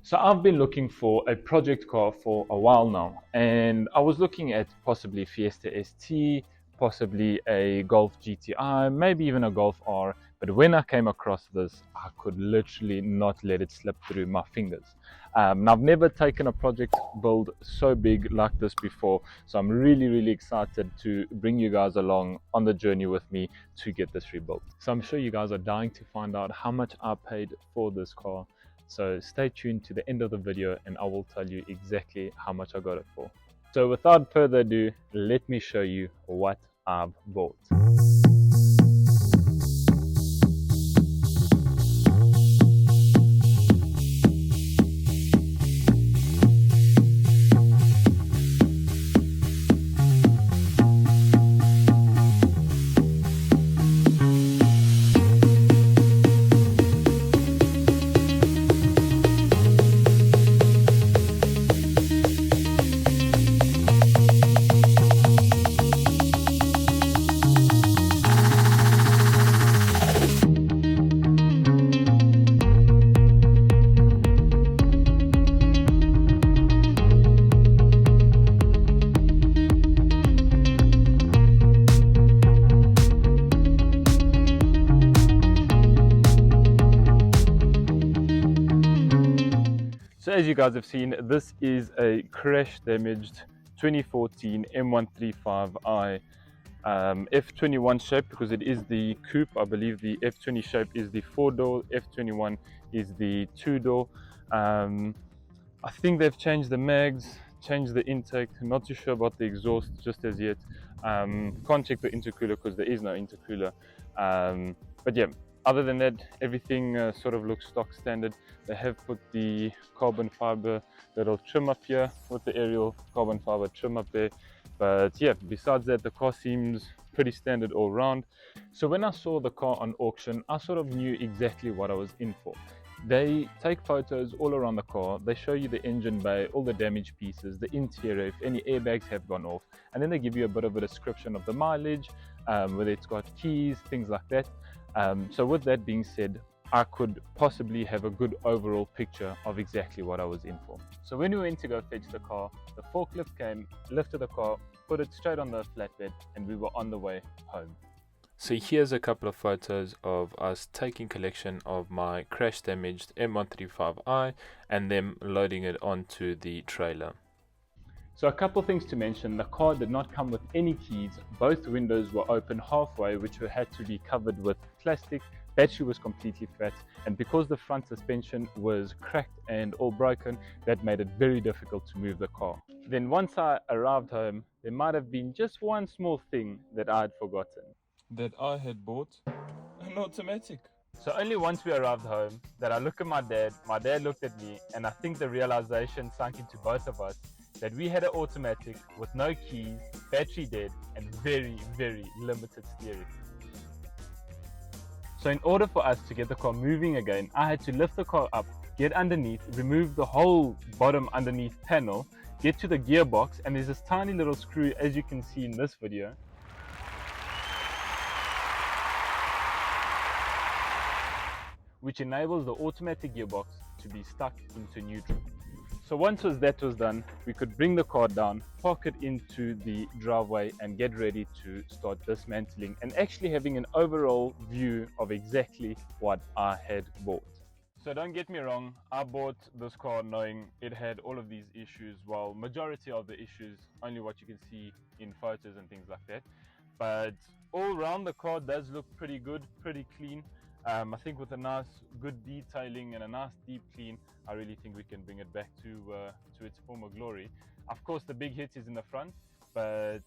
So I've been looking for a project car for a while now, and I was looking at possibly Fiesta ST, possibly a Golf GTI, maybe even a Golf R. But when I came across this, I could literally not let it slip through my fingers. And I've never taken a project build so big like this before, so I'm really excited to bring you guys along on the journey with me to get this rebuilt. So I'm sure you guys are dying to find out how much I paid for this car. So stay tuned to the end of the video and I will tell you exactly how much I got it for. So without further ado, let me show you what I've bought. So as you guys have seen, this is a crash damaged 2014 M135i F21 shape, because it is the coupe. I believe the F20 shape is the 4-door, F21 is the 2-door. I think they've changed the mags, changed the intake, not too sure about the exhaust just as yet. Can't check the intercooler because there is no intercooler. But yeah, other than that, everything sort of looks stock standard. They have put the carbon fiber little trim up here with the aerial carbon fiber trim up there. But yeah, besides that, the car seems pretty standard all round. So when I saw the car on auction, I sort of knew exactly what I was in for. They take photos all around the car, they show you the engine bay, all the damaged pieces, the interior, if any airbags have gone off, and then they give you a bit of a description of the mileage, whether it's got keys, things like that. So with that being said, I could possibly have a good overall picture of exactly what I was in for. So when we went to go fetch the car, the forklift came, lifted the car, put it straight on the flatbed, and we were on the way home. So here's a couple of photos of us taking collection of my crash damaged M135i and them loading it onto the trailer. So a couple things to mention: the car did not come with any keys, both windows were open halfway, which had to be covered with plastic, battery was completely flat, and because the front suspension was cracked and all broken, that made it very difficult to move the car. Then once I arrived home, there might have been just one small thing that I had forgotten. That I had bought an automatic. So only once we arrived home that I looked at my dad looked at me, and I think the realization sunk into both of us that we had an automatic with no keys, battery dead, and very limited steering. So in order for us to get the car moving again, I had to lift the car up, get underneath, remove the whole bottom underneath panel, get to the gearbox, and there's this tiny little screw, as you can see in this video, which enables the automatic gearbox to be stuck into neutral. So once that was done, we could bring the car down, park it into the driveway, and get ready to start dismantling and actually having an overall view of exactly what I had bought. So don't get me wrong, I bought this car knowing it had all of these issues, while majority of the issues only what you can see in photos and things like that. But all around the car does look pretty good, pretty clean. I think with a nice good detailing and a nice deep clean, I really think we can bring it back to its former glory. Of course, the big hit is in the front, but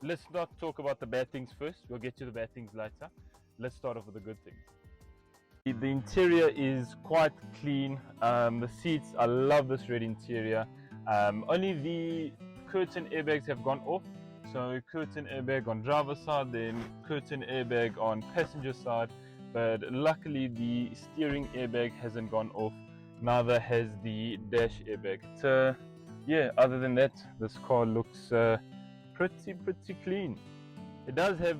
let's not talk about the bad things first. We'll get to the bad things later. Let's start off with the good things. The interior is quite clean. The seats, I love this red interior. Only the curtain airbags have gone off. So curtain airbag on driver's side, then curtain airbag on passenger side. But luckily the steering airbag hasn't gone off, neither has the dash airbag. So yeah, other than that, this car looks pretty clean. It does have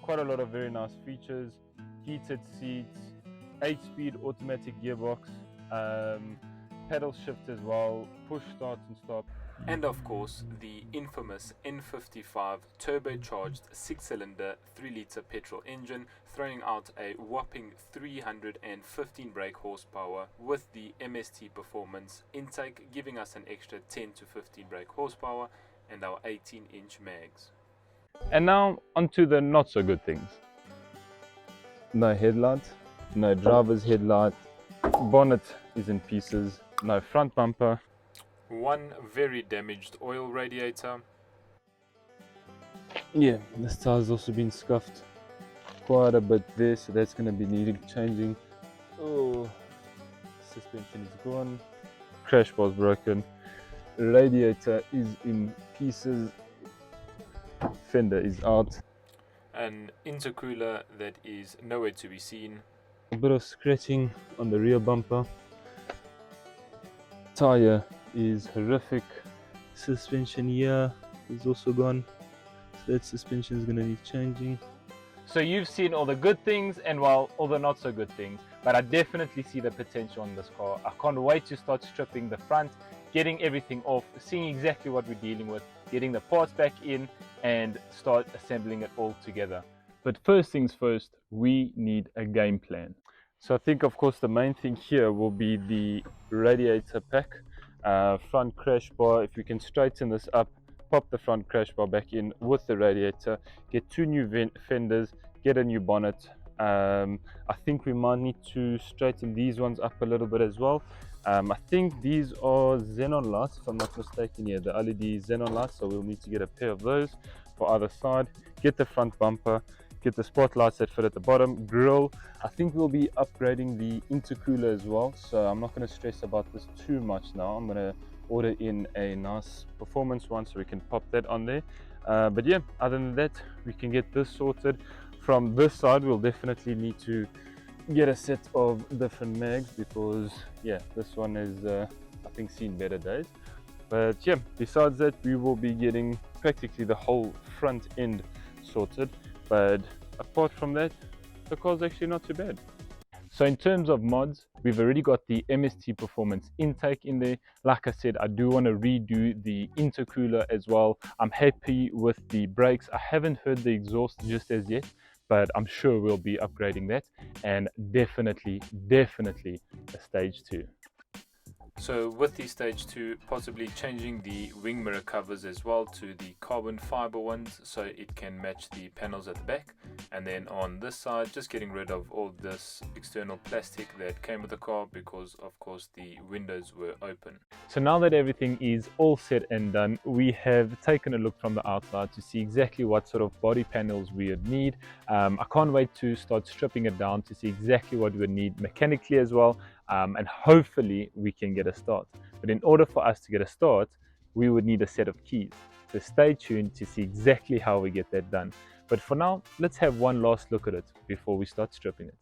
quite a lot of very nice features: heated seats, 8-speed automatic gearbox, pedal shift as well, push start and stop. And of course, the infamous N55 turbocharged 6-cylinder 3-litre petrol engine, throwing out a whopping 315 brake horsepower, with the MST performance intake giving us an extra 10 to 15 brake horsepower, and our 18-inch mags. And now onto the not so good things. No headlight, no driver's headlight, bonnet is in pieces, no front bumper. One very damaged oil radiator. Yeah, this tire's also been scuffed quite a bit there, so that's going to be needing changing. Oh, suspension is gone, crash bar's broken, radiator is in pieces, fender is out, An intercooler that is nowhere to be seen. a bit of scratching on the rear bumper, tire is horrific, suspension here is also gone, so that suspension is going to need changing. So you've seen all the good things and, well, all the not so good things, but I definitely see the potential in this car. I can't wait to start stripping the front, getting everything off, seeing exactly what we're dealing with, getting the parts back in, and start assembling it all together. But first things first, we need a game plan. So I think, of course, the main thing here will be the radiator pack, front crash bar. If we can straighten this up, pop the front crash bar back in with the radiator, get two new fenders, get a new bonnet. I think we might need to straighten these ones up a little bit as well. I think these are xenon lights, if I'm not mistaken. Yeah, the LED xenon lights, so we'll need to get a pair of those for either side. Get the front bumper, get the spotlights that fit at the bottom, grille. I think we'll be upgrading the intercooler as well, so I'm not going to stress about this too much now. I'm going to order in a nice performance one so we can pop that on there. But yeah, other than that, we can get this sorted. From this side, we'll definitely need to get a set of different mags, because yeah, this one is I think seen better days. But yeah, besides that, we will be getting practically the whole front end sorted. But apart from that, the car's actually not too bad. So in terms of mods, we've already got the MST performance intake in there. Like I said, I do want to redo the intercooler as well. I'm happy with the brakes. I haven't heard the exhaust just as yet, but I'm sure we'll be upgrading that, and definitely a stage 2. So with the stage 2, possibly changing the wing mirror covers as well to the carbon fiber ones, so it can match the panels at the back. And then on this side, just getting rid of all this external plastic that came with the car, because of course the windows were open. So now that everything is all set and done, we have taken a look from the outside to see exactly what sort of body panels we would need. I can't wait to start stripping it down to see exactly what we would need mechanically as well. And hopefully we can get a start. But in order for us to get a start, we would need a set of keys. So stay tuned to see exactly how we get that done. But for now, let's have one last look at it before we start stripping it.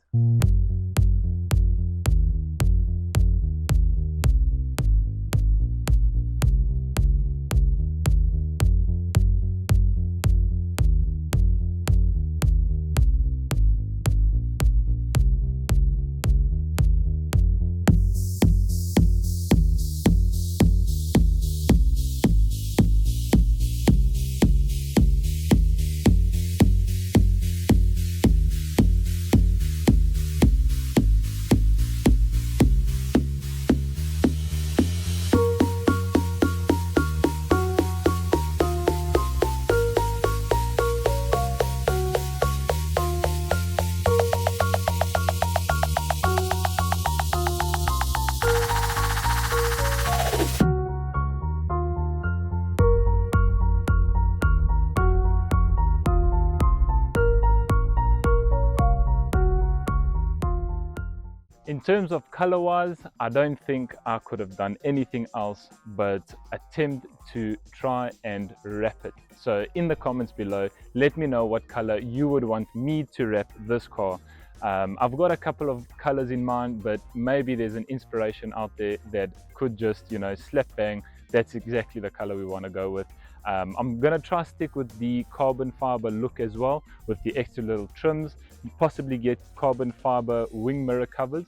In terms of color wise, I don't think I could have done anything else but attempt to try and wrap it. So in the comments below, let me know what color you would want me to wrap this car. I've got a couple of colors in mind, but maybe there's an inspiration out there that could just, you know, slap bang. That's exactly the color we want to go with. I'm gonna try stick with the carbon fiber look as well, with the extra little trims, possibly get carbon fiber wing mirror covers,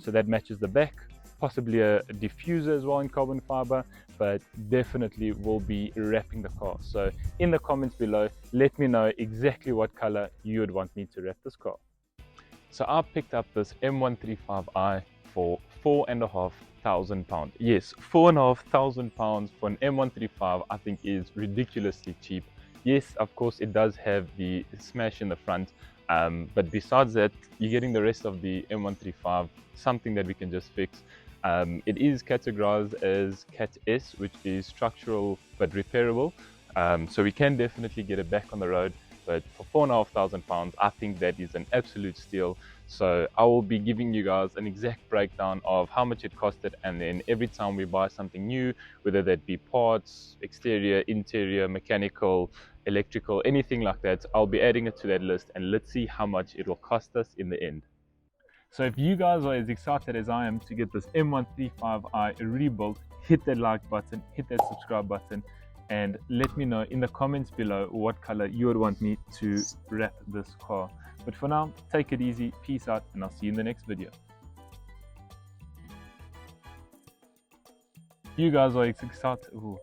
so that matches the back. possibly a diffuser as well in carbon fiber, but definitely will be wrapping the car. So in the comments below, let me know exactly what color you would want me to wrap this car. So I picked up this M135i for £4,500. Yes, £4,500 for an M135 I think is ridiculously cheap. Yes, of course it does have the smash in the front, but besides that, you're getting the rest of the M135, something that we can just fix. It is categorized as Cat S, which is structural but repairable, so we can definitely get it back on the road. But for £4,500, I think that is an absolute steal. So I will be giving you guys an exact breakdown of how much it costed, and then every time we buy something new, whether that be parts, exterior, interior, mechanical, electrical, anything like that, I'll be adding it to that list, and let's see how much it will cost us in the end. So if you guys are as excited as I am to get this M135i rebuilt, hit that like button, hit that subscribe button, and let me know in the comments below what color you would want me to wrap this car. But for now, take it easy, peace out, and I'll see you in the next video. You guys are excited. Ooh.